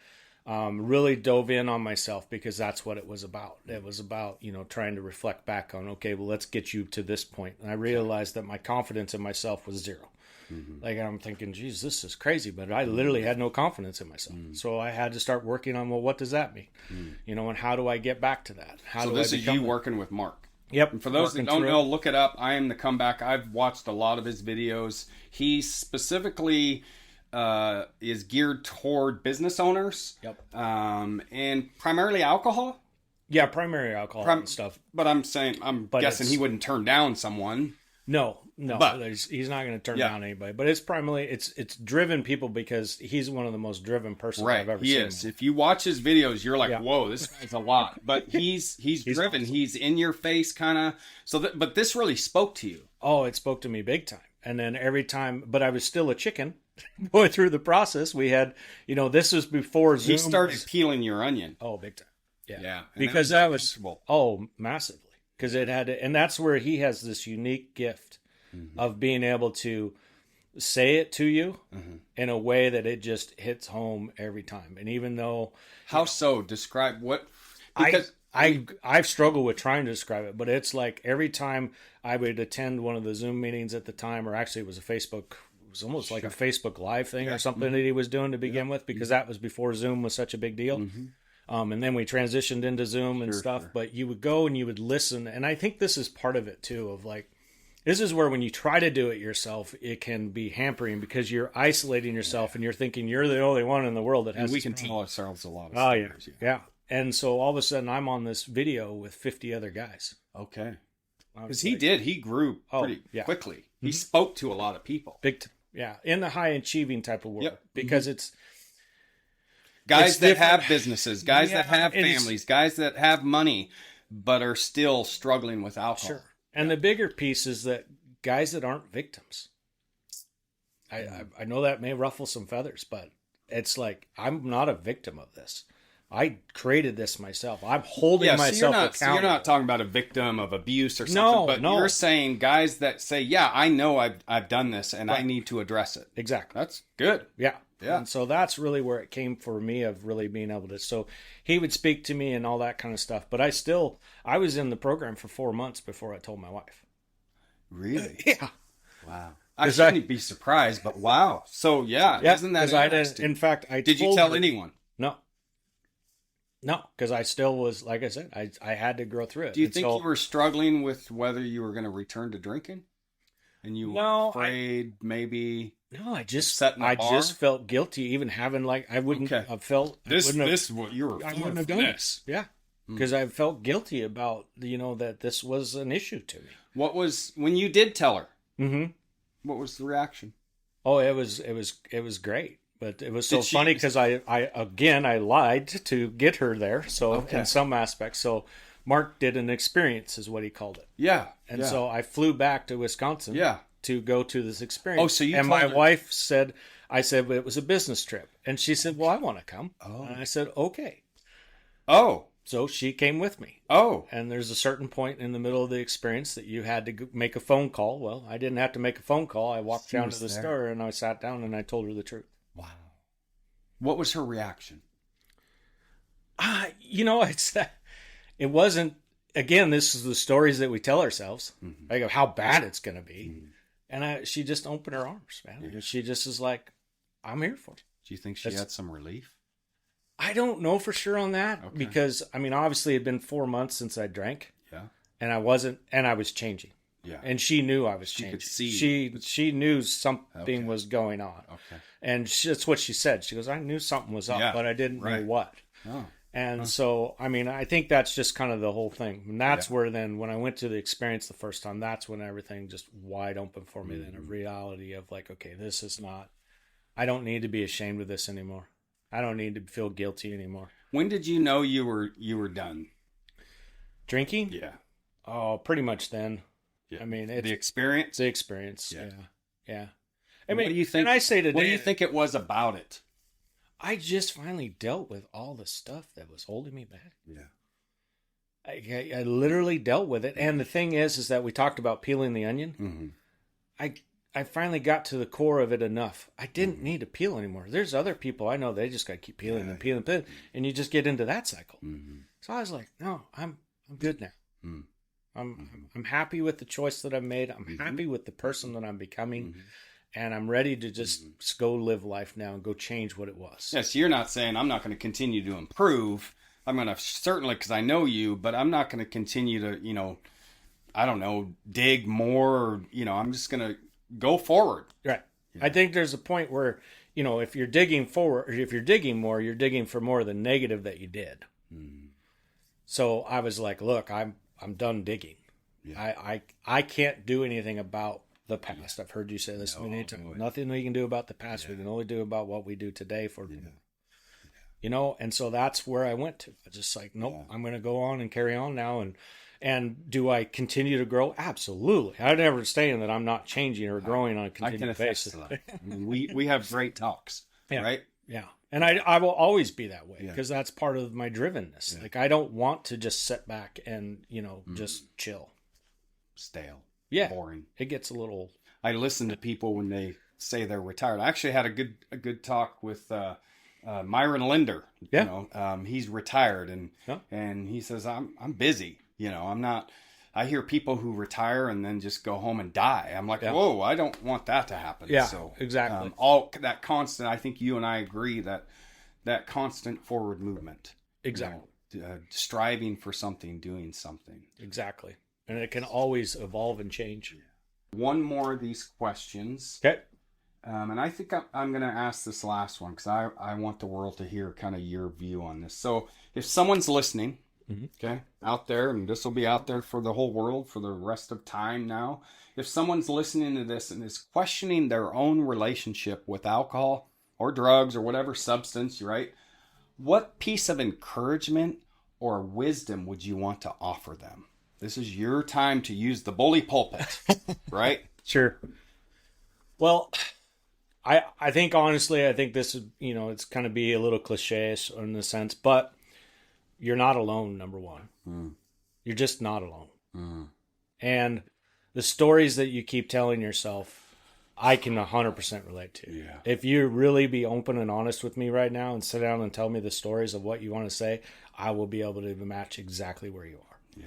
B: really dove in on myself because that's what it was about. It was about, trying to reflect back on, okay, well, let's get you to this point. And I realized that my confidence in myself was zero. Like I'm thinking, geez, this is crazy, but I literally had no confidence in myself. So I had to start working on, well, what does that mean? And how do I get back to that?
A: So this is you working with Mark.
B: Yep.
A: And for those that don't know, look it up. I Am the Comeback. I've watched a lot of his videos. He specifically is geared toward business owners.
B: Yep.
A: And primarily alcohol.
B: Yeah, primary alcohol and stuff.
A: But I'm guessing he wouldn't turn down someone.
B: No, but he's not going to turn down anybody. But it's primarily it's driven people because he's one of the most driven persons I've ever seen. He is.
A: If you watch his videos, you're like, whoa, this guy's a lot. But he's driven.
B: Awesome.
A: He's in your face, kind of. But this really spoke to you.
B: Oh, it spoke to me big time. And then every time, but I was still a chicken going through the process. We had, this was before Zoom.
A: He started peeling your onion.
B: Oh, big time. Yeah.
A: Because
B: that was massively. Because it had to, and that's where he has this unique gift of being able to say it to you in a way that it just hits home every time. And even though,
A: so? Describe what?
B: Because I've struggled with trying to describe it, but it's like every time I would attend one of the Zoom meetings at the time, or actually it was almost like a Facebook Live thing or something that he was doing to begin with, because that was before Zoom was such a big deal. And then we transitioned into Zoom and stuff, but you would go and you would listen. And I think this is part of it too, of like, this is where when you try to do it yourself, it can be hampering because you're isolating yourself and you're thinking you're the only one in the world that has.
A: And we can tell ourselves a lot of
B: stories. Yeah. And so all of a sudden I'm on this video with 50 other guys.
A: Okay. Because he grew pretty quickly. He spoke to a lot of people.
B: In the high achieving type of world, because it's,
A: guys that have businesses, guys that have families, guys that have money, but are still struggling with alcohol.
B: Sure. And the bigger piece is that guys that aren't victims. I know that may ruffle some feathers, but it's like, I'm not a victim of this. I created this myself. I'm holding myself accountable.
A: So you're not talking about a victim of abuse or something, but you're saying guys that say, yeah, I know I've done this and I need to address it.
B: Exactly.
A: That's good.
B: Yeah. And so that's really where it came for me, of really being able to. So he would speak to me and all that kind of stuff. But I was in the program for 4 months before I told my wife.
A: Really?
B: Yeah.
A: Wow. I shouldn't be surprised, but wow. So isn't that interesting?
B: In fact,
A: did you tell anyone?
B: No, because I still was, like I said, I had to grow through it.
A: Do you think you were struggling with whether you were going to return to drinking? And you were afraid maybe...
B: No, I just felt guilty even having I wouldn't have felt...
A: I wouldn't have done this.
B: Yeah, because I felt guilty about, that this was an issue to me.
A: What was, when you did tell her, what was the reaction?
B: Oh, it was great. But it was so funny because I lied to get her there. So in some aspects, so Mark did an experience, is what he called it.
A: Yeah.
B: And so I flew back to Wisconsin. To go to this experience.
A: Oh, so you
B: and my wife said, I said, well, it was a business trip, and she said, well, I want to come. Oh. And I said, okay.
A: Oh.
B: So she came with me.
A: Oh.
B: And there's a certain point in the middle of the experience that you had to make a phone call. Well, I didn't have to make a phone call. I walked down to the store and I sat down and I told her the truth.
A: Wow. What was her reaction?
B: It wasn't, again, this is the stories that we tell ourselves, like of how bad it's going to be. And she just opened her arms, man. Yeah. She just is like, I'm here for it.
A: Do you think she had some relief?
B: I don't know for sure on that because, obviously it had been 4 months since I drank.
A: Yeah.
B: And I was changing.
A: Yeah.
B: And she knew I was changing.
A: Could see.
B: She knew something was going on.
A: Okay.
B: And that's what she said. She goes, I knew something was up, but I didn't know what.
A: Oh.
B: And so, I mean, I think that's just kind of the whole thing. And that's where then, when I went to the experience the first time, that's when everything just wide open for me. Then a reality of like, okay, this is not, I don't need to be ashamed of this anymore. I don't need to feel guilty anymore.
A: When did you know you were done
B: drinking?
A: Yeah.
B: Oh, pretty much then.
A: Yeah.
B: I mean, it's
A: the experience.
B: The experience. Yeah. I mean,
A: what do you think?
B: And I say today,
A: what do you think it was about it?
B: I just finally dealt with all the stuff that was holding me back.
A: Yeah.
B: I literally dealt with it. And the thing is that we talked about peeling the onion.
A: Mm-hmm.
B: I finally got to the core of it enough. I didn't need to peel anymore. There's other people I know, they just got to keep peeling and peeling, and you just get into that cycle.
A: Mm-hmm.
B: So I was like, no, I'm good now.
A: Mm-hmm.
B: I'm happy with the choice that I've made. I'm happy with the person that I'm becoming. And I'm ready to just go live life now and go change what it was.
A: Yes, you're not saying I'm not going to continue to improve. I'm going to certainly, because I know you, but I'm not going to continue to, I don't know, dig more. Or, I'm just going to go forward.
B: Right. Yeah. I think there's a point where, if you're digging forward, or if you're digging more, you're digging for more of the negative that you did. So I was like, look, I'm done digging. Yeah. I can't do anything about the past. I've heard you say this many times. Nothing we can do about the past. We can only do about what we do today for and so that's where I went to. I just like, nope, I'm going to go on and carry on now. And do I continue to grow? Absolutely. I never saying that I'm not changing or growing on a continued basis.
A: We have great talks, right?
B: Yeah. And I will always be that way because that's part of my drivenness. Yeah. Like, I don't want to just sit back and, just chill.
A: Stale.
B: Yeah.
A: Boring.
B: It gets a little.
A: I listen to people when they say they're retired. I actually had a good talk with Myron Linder.
B: Yeah.
A: He's retired and he says, I'm busy. I'm not. I hear people who retire and then just go home and die. I'm like, whoa, I don't want that to happen.
B: Yeah,
A: so
B: exactly.
A: All that constant. I think you and I agree that constant forward movement.
B: Exactly.
A: Striving for something, doing something.
B: Exactly. And it can always evolve and change.
A: One more of these questions.
B: Okay.
A: And I think I'm going to ask this last one because I want the world to hear kind of your view on this. So if someone's listening, okay, out there, and this will be out there for the whole world for the rest of time now. If someone's listening to this and is questioning their own relationship with alcohol or drugs or whatever substance, right? What piece of encouragement or wisdom would you want to offer them? This is your time to use the bully pulpit, right?
B: Sure. Well, I think honestly, this is, it's kind of be a little cliche in the sense, but you're not alone, number one. You're just not alone. And the stories that you keep telling yourself, I can 100% relate to.
A: Yeah.
B: If you really be open and honest with me right now and sit down and tell me the stories of what you want to say, I will be able to match exactly where you are.
A: Yeah.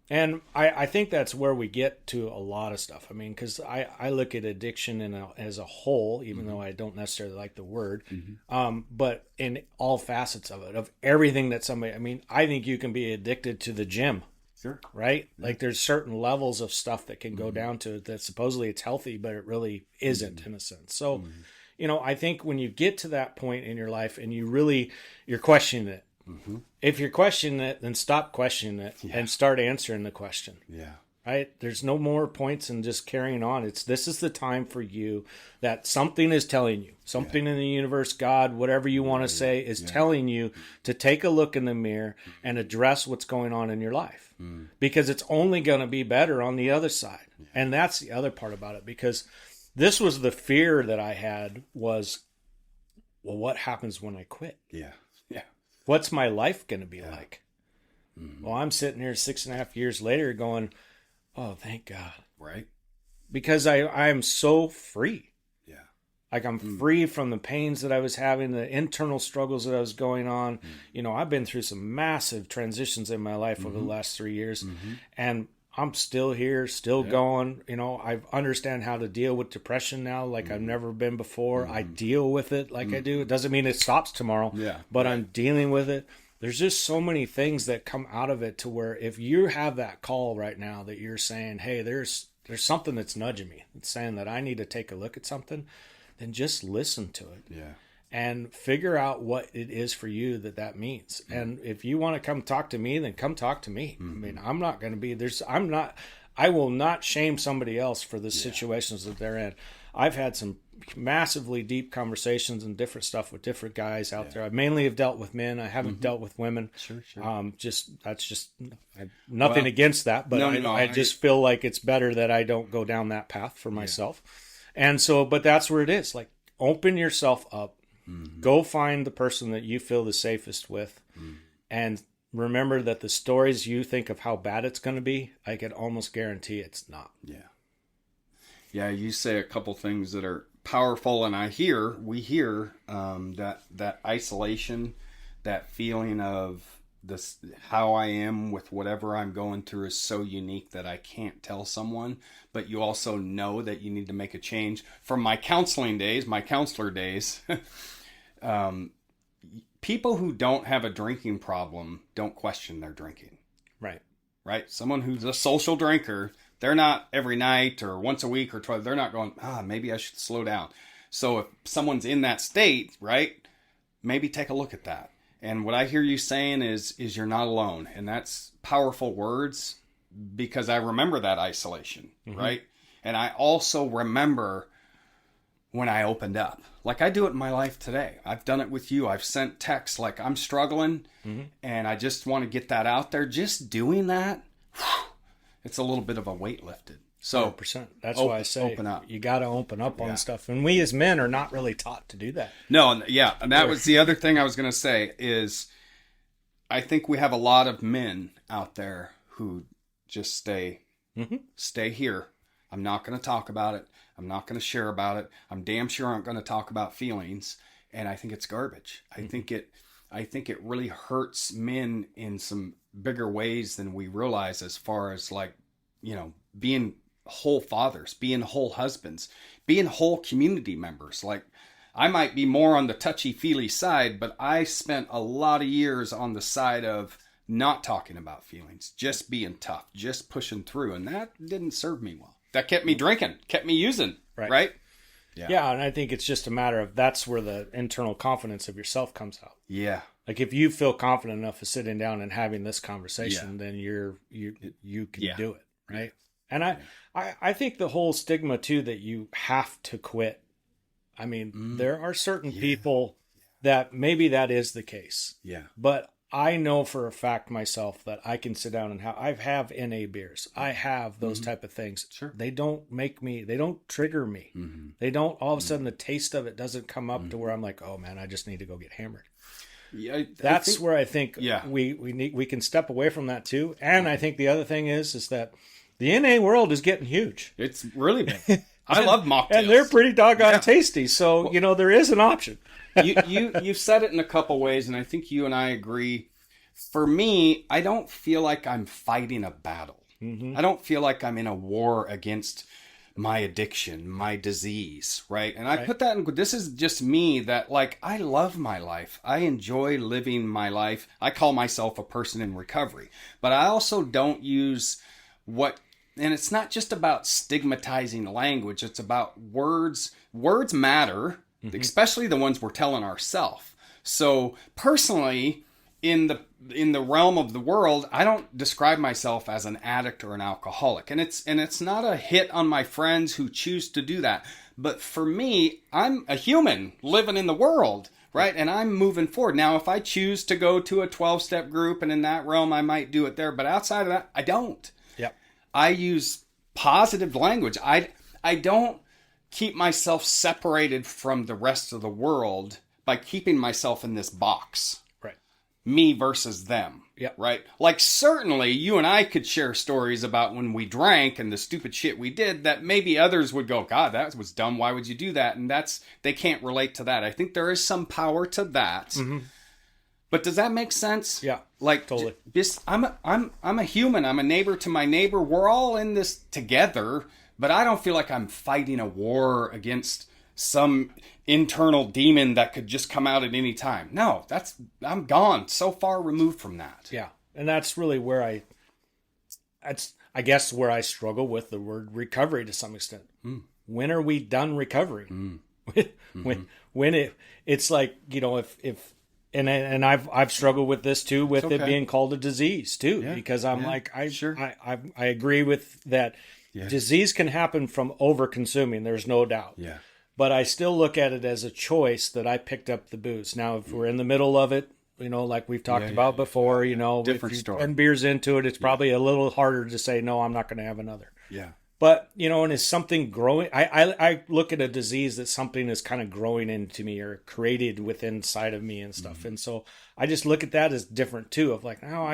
B: And I think that's where we get to a lot of stuff. I mean, because I look at addiction as a whole, even though I don't necessarily like the word, but in all facets of it, of everything that somebody, I mean, I think you can be addicted to the gym.
A: Sure.
B: Right? Yeah. Like there's certain levels of stuff that can go down to it that supposedly it's healthy, but it really isn't in a sense. So, I think when you get to that point in your life and you're questioning it, if you're questioning it, then stop questioning it and start answering the question.
A: Yeah.
B: Right? There's no more points in just carrying on. This is the time for you that something is telling you, something in the universe, God, whatever you want to say, is telling you to take a look in the mirror and address what's going on in your life. Because it's only going to be better on the other side. And that's the other part about it. Because this was the fear that I had was, well, what happens when I quit?
A: Yeah. Yeah.
B: What's my life going to be like? Well, I'm sitting here 6.5 years later going, oh, thank God.
A: Right.
B: Because I'm so free.
A: Yeah.
B: Like I'm free from the pains that I was having, the internal struggles that I was going on. I've been through some massive transitions in my life over the last 3 years. And I'm still here, still going. I understand how to deal with depression now like I've never been before. I deal with it like I do. It doesn't mean it stops tomorrow, but I'm dealing with it. There's just so many things that come out of it to where if you have that call right now that you're saying, hey, there's there's something that's nudging me. It's saying that I need to take a look at something. Then just listen to it.
A: Yeah.
B: And figure out what it is for you that means. Mm-hmm. And if you want to come talk to me, then come talk to me. Mm-hmm. I mean, I'm not going to be I will not shame somebody else for the situations that they're in. I've had some massively deep conversations and different stuff with different guys out there. I mainly have dealt with men. I haven't dealt with women. Sure. Nothing against that, but I just feel like it's better that I don't go down that path for myself. And so, but that's where it is. Like, open yourself up. Mm-hmm. Go find the person that you feel the safest with, and remember that the stories you think of how bad it's going to be, I can almost guarantee it's not.
A: Yeah, you say a couple things that are powerful, and we hear that isolation, that feeling of this, how I am with whatever I'm going through is so unique that I can't tell someone, but you also know that you need to make a change. From my counselor days, people who don't have a drinking problem don't question their drinking. Right? Someone who's a social drinker, they're not every night or once a week or twice, they're not going, maybe I should slow down. So if someone's in that state, right, maybe take a look at that. And what I hear you saying is you're not alone. And that's powerful words, because I remember that isolation, right? And I also remember when I opened up. Like I do it in my life today. I've done it with you. I've sent texts like I'm struggling and I just want to get that out there. Just doing that, it's a little bit of a weight lifted. So
B: 100%. That's why I say open up. You got to open up on stuff. And we as men are not really taught to do that.
A: No, yeah. And that was the other thing I was going to say is I think we have a lot of men out there who just stay here. I'm not going to talk about it. I'm not going to share about it. I'm damn sure aren't going to talk about feelings. And I think it's garbage. I think it really hurts men in some bigger ways than we realize, as far as like, being whole fathers, being whole husbands, being whole community members. Like I might be more on the touchy-feely side, but I spent a lot of years on the side of not talking about feelings, just being tough, just pushing through. And that didn't serve me well. That kept me drinking, kept me using, right?
B: Yeah, and I think it's just a matter of that's where the internal confidence of yourself comes out.
A: Yeah.
B: Like if you feel confident enough of sitting down and having this conversation, then you can do it, right? And I think the whole stigma too that you have to quit. I mean, there are certain people that maybe that is the case. Yeah. But I know for a fact myself that I can sit down and I have NA beers. I have those type of things. Sure. They don't trigger me. They don't, all of a sudden the taste of it doesn't come up to where I'm like, oh man, I just need to go get hammered. Yeah, that's where I think we can step away from that too. And I think the other thing is that the NA world is getting huge.
A: It's really big. I love mocktails.
B: And they're pretty doggone tasty. So, there is an option.
A: You've said it in a couple ways, and I think you and I agree. For me, I don't feel like I'm fighting a battle. I don't feel like I'm in a war against my addiction, my disease, right? And I put that in, this is just me, that like, I love my life. I enjoy living my life. I call myself a person in recovery, but I also don't use and it's not just about stigmatizing language. It's about words. Words matter, especially the ones we're telling ourselves. So personally, in the realm of the world, I don't describe myself as an addict or an alcoholic. And it's not a hit on my friends who choose to do that. But for me, I'm a human living in the world, right? And I'm moving forward. Now, if I choose to go to a 12-step group and in that realm, I might do it there. But outside of that, I don't. Yep. I use positive language. I don't keep myself separated from the rest of the world by keeping myself in this box. Right. Me versus them. Yep. Right? Like, certainly, you and I could share stories about when we drank and the stupid shit we did that maybe others would go, God, that was dumb. Why would you do that? And they can't relate to that. I think there is some power to that. But does that make sense? Yeah, like totally. I'm a human. I'm a neighbor to my neighbor. We're all in this together. But I don't feel like I'm fighting a war against some internal demon that could just come out at any time. No, I'm gone. So far removed from that.
B: Yeah, and that's really where I guess where I struggle with the word recovery to some extent. When are we done recovering? when it's like, if and I've struggled with this too, with it being called a disease too, because I'm I agree with that. Yeah. Disease can happen from over consuming. There's no doubt.
A: Yeah.
B: But I still look at it as a choice that I picked up the booze. Now, if we're in the middle of it, like we've talked about before,
A: different story.
B: 10 beers into it, it's probably a little harder to say, no, I'm not going to have another.
A: Yeah.
B: But, and is something growing? I look at a disease that something is kind of growing into me or created within inside of me and stuff. Mm-hmm. And so I just look at that as different too, of like, no,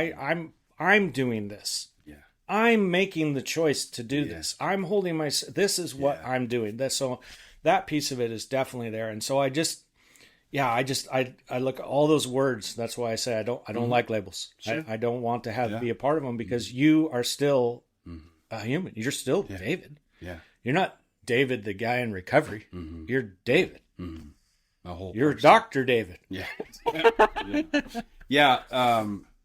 B: I'm doing this.
A: Yeah. I'm
B: making the choice to do this. I'm holding this is what I'm doing. So that piece of it is definitely there. And so I look at all those words. That's why I say I don't like labels. Sure. I don't want to be a part of them, because you are still a human. You're still David. Yeah. You're not David, the guy in recovery. Mm-hmm. You're David. Mm-hmm. You're person. Dr. David.
A: Yeah.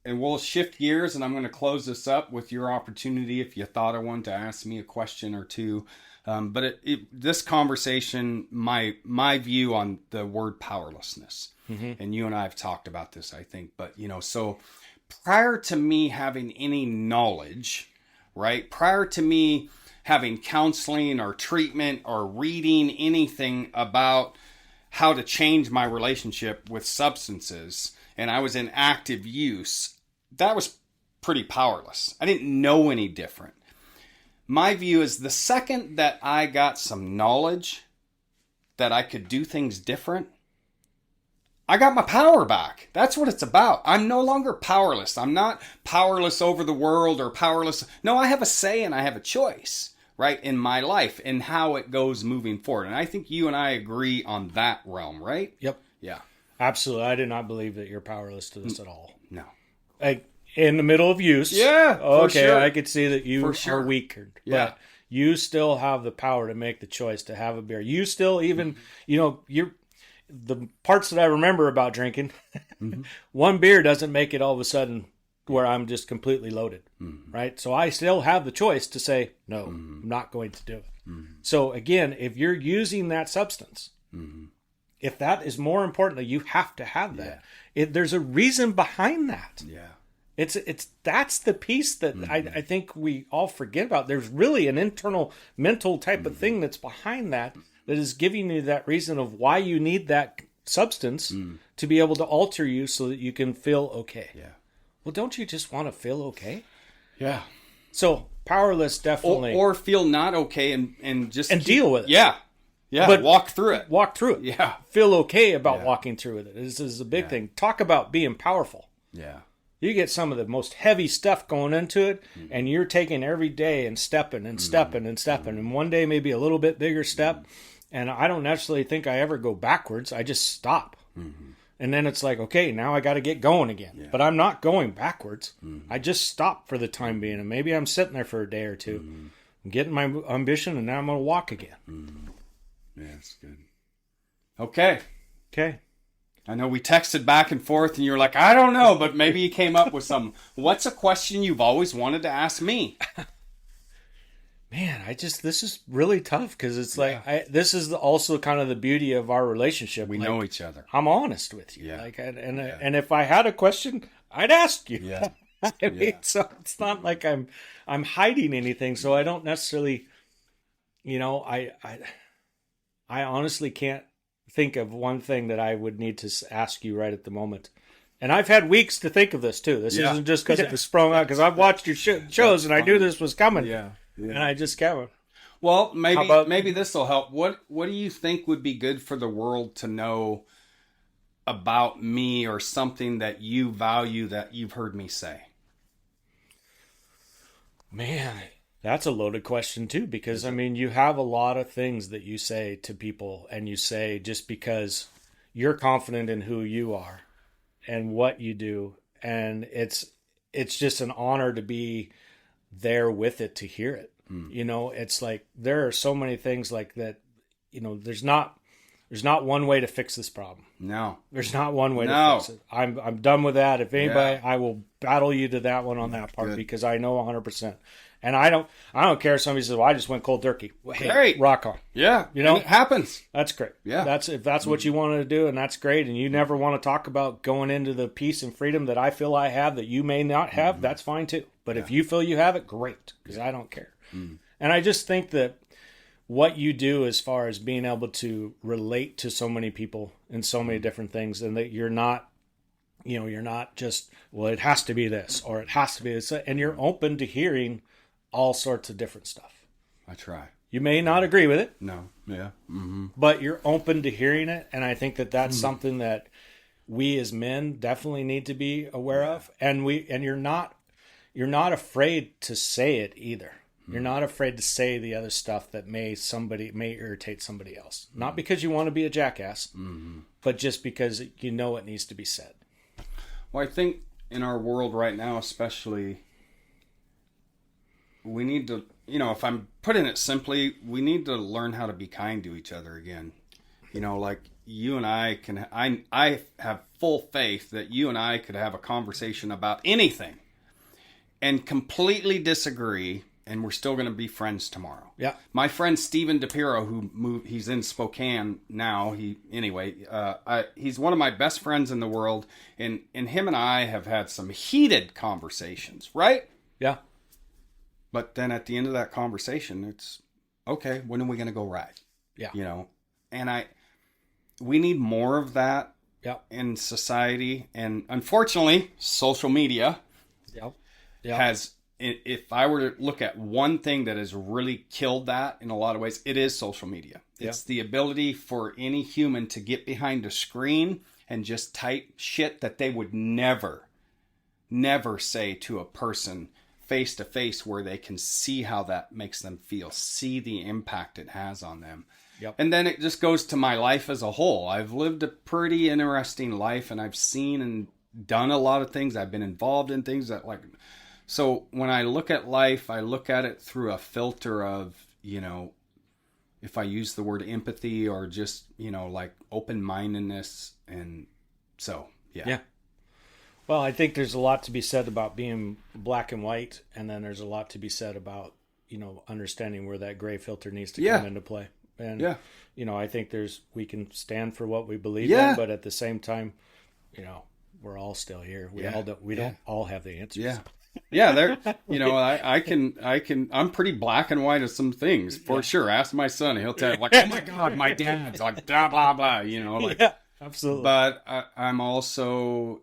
A: And we'll shift gears, and I'm going to close this up with your opportunity if you thought of one to ask me a question or two. But this conversation, my view on the word powerlessness, and you and I have talked about this, I think, but so prior to me having any knowledge, right? Prior to me having counseling or treatment or reading anything about how to change my relationship with substances, and I was in active use, that was pretty powerless. I didn't know any different. My view is the second that I got some knowledge that I could do things different, I got my power back. That's what it's about. I'm no longer powerless. I'm not powerless over the world or powerless. No, I have a say and I have a choice, right, in my life and how it goes moving forward. And I think you and I agree on that realm, right?
B: Yep.
A: Yeah.
B: Absolutely. I do not believe that you're powerless to this at all.
A: No.
B: Like in the middle of use.
A: Yeah.
B: Okay,
A: sure.
B: I could see that you are weakened.
A: Yeah.
B: But you still have the power to make the choice to have a beer. You still even, you're the parts that I remember about drinking, one beer doesn't make it all of a sudden where I'm just completely loaded, right? So I still have the choice to say, no, I'm not going to do it. So again, if you're using that substance, if that is more important, that you have to have that. There's a reason behind that.
A: Yeah.
B: It's that's the piece that I think we all forget about. There's really an internal mental type of thing that's behind that is giving you that reason of why you need that substance to be able to alter you so that you can feel okay.
A: Yeah.
B: Well, don't you just want to feel okay?
A: Yeah.
B: So powerless, definitely.
A: Or feel not okay and
B: deal with it.
A: Yeah. Yeah. But walk through it.
B: Walk through it.
A: Yeah.
B: Feel okay about walking through it. This is a big thing. Talk about being powerful.
A: Yeah.
B: You get some of the most heavy stuff going into it, and you're taking every day and stepping and stepping and stepping. And one day maybe a little bit bigger step. And I don't necessarily think I ever go backwards. I just stop. And then it's like, okay, now I got to get going again. Yeah. But I'm not going backwards. I just stop for the time being. And maybe I'm sitting there for a day or two. I'm getting my ambition, and now I'm going to walk again.
A: Yeah, that's good. Okay. I know we texted back and forth, and you were like, I don't know, but maybe you came up with some. What's a question you've always wanted to ask me?
B: Man, this is really tough, because it's like, this is also kind of the beauty of our relationship.
A: We know each other.
B: I'm honest with you.
A: Yeah.
B: And if I had a question, I'd ask you.
A: Yeah.
B: So it's not like I'm hiding anything. So I don't necessarily, I honestly can't think of one thing that I would need to ask you right at the moment. And I've had weeks to think of this too. This isn't just because it was sprung out, because I've watched your shows and I knew this was coming.
A: Yeah.
B: And I just got it.
A: Well, maybe this will help. What do you think would be good for the world to know about me, or something that you value that you've heard me say?
B: Man, that's a loaded question too, because you have a lot of things that you say to people, and you say just because you're confident in who you are and what you do, and it's just an honor to be there with it, to hear it. It's like there are so many things like that. There's not one way to fix this problem.
A: No,
B: there's not one way to fix it. I'm done with that. If anybody, I will battle you to that one on that part, because I know 100%. And I don't care if somebody says, well, I just went cold turkey. Well, hey,
A: Great.
B: rock on.
A: Yeah.
B: You know,
A: and it happens.
B: That's great.
A: Yeah.
B: If that's what you wanted to do, and that's great. And you never want to talk about going into the peace and freedom that I feel I have that you may not have, that's fine too. But if you feel you have it, great, because I don't care. And I just think that what you do as far as being able to relate to so many people in so many different things, and that you're not just, well, it has to be this or it has to be this, and you're open to hearing all sorts of different stuff.
A: I try.
B: You may not agree with it.
A: No. Yeah.
B: But you're open to hearing it, and I think that that's something that we as men definitely need to be aware of. And you're not afraid to say it either. You're not afraid to say the other stuff that may irritate somebody else. Not because you want to be a jackass, but just because you know it needs to be said.
A: Well, I think in our world right now, especially, we need to, if I'm putting it simply, we need to learn how to be kind to each other again. Like you and I have full faith that you and I could have a conversation about anything and completely disagree, and we're still going to be friends tomorrow.
B: Yeah.
A: My friend Steven DePiro, he's in Spokane now. He's one of my best friends in the world, and him and I have had some heated conversations, right?
B: Yeah.
A: But then at the end of that conversation, it's, okay, when are we going to go ride?
B: Yeah.
A: And we need more of that in society. And unfortunately, social media has, if I were to look at one thing that has really killed that in a lot of ways, it is social media. It's the ability for any human to get behind a screen and just type shit that they would never say to a person face to face, where they can see how that makes them feel, see the impact it has on them.
B: Yep.
A: And then it just goes to my life as a whole. I've lived a pretty interesting life, and I've seen and done a lot of things. I've been involved in things that so when I look at life, I look at it through a filter of, if I use the word empathy or just, open-mindedness. And so, yeah.
B: Well, I think there's a lot to be said about being black and white, and then there's a lot to be said about, understanding where that gray filter needs to come into play. And, I think we can stand for what we believe in, but at the same time, we're all still here. We don't all have the answers.
A: Yeah. Yeah, I'm pretty black and white of some things, for sure. Ask my son, he'll tell you, oh my God, my dad's like, blah, blah, blah,
B: absolutely.
A: But I'm also,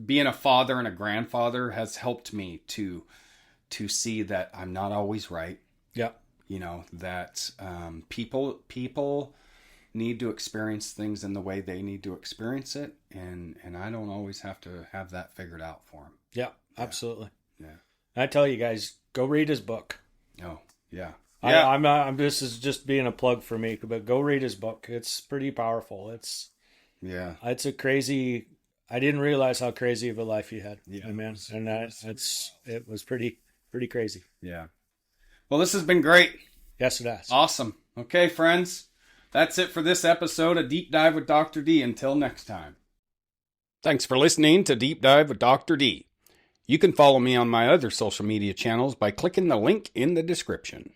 A: being a father and a grandfather has helped me to see that I'm not always right.
B: Yeah.
A: That people need to experience things in the way they need to experience it, and I don't always have to have that figured out for them.
B: Yeah, absolutely.
A: Yeah.
B: I tell you guys, go read his book.
A: Oh, yeah.
B: I'm this is just being a plug for me, but go read his book. It's pretty powerful. It's a crazy. I didn't realize how crazy of a life you had, man, and it was pretty crazy.
A: Yeah. Well, this has been great.
B: Yes, it has.
A: Awesome. Okay, friends. That's it for this episode of Deep Dive with Dr. D. Until next time. Thanks for listening to Deep Dive with Dr. D. You can follow me on my other social media channels by clicking the link in the description.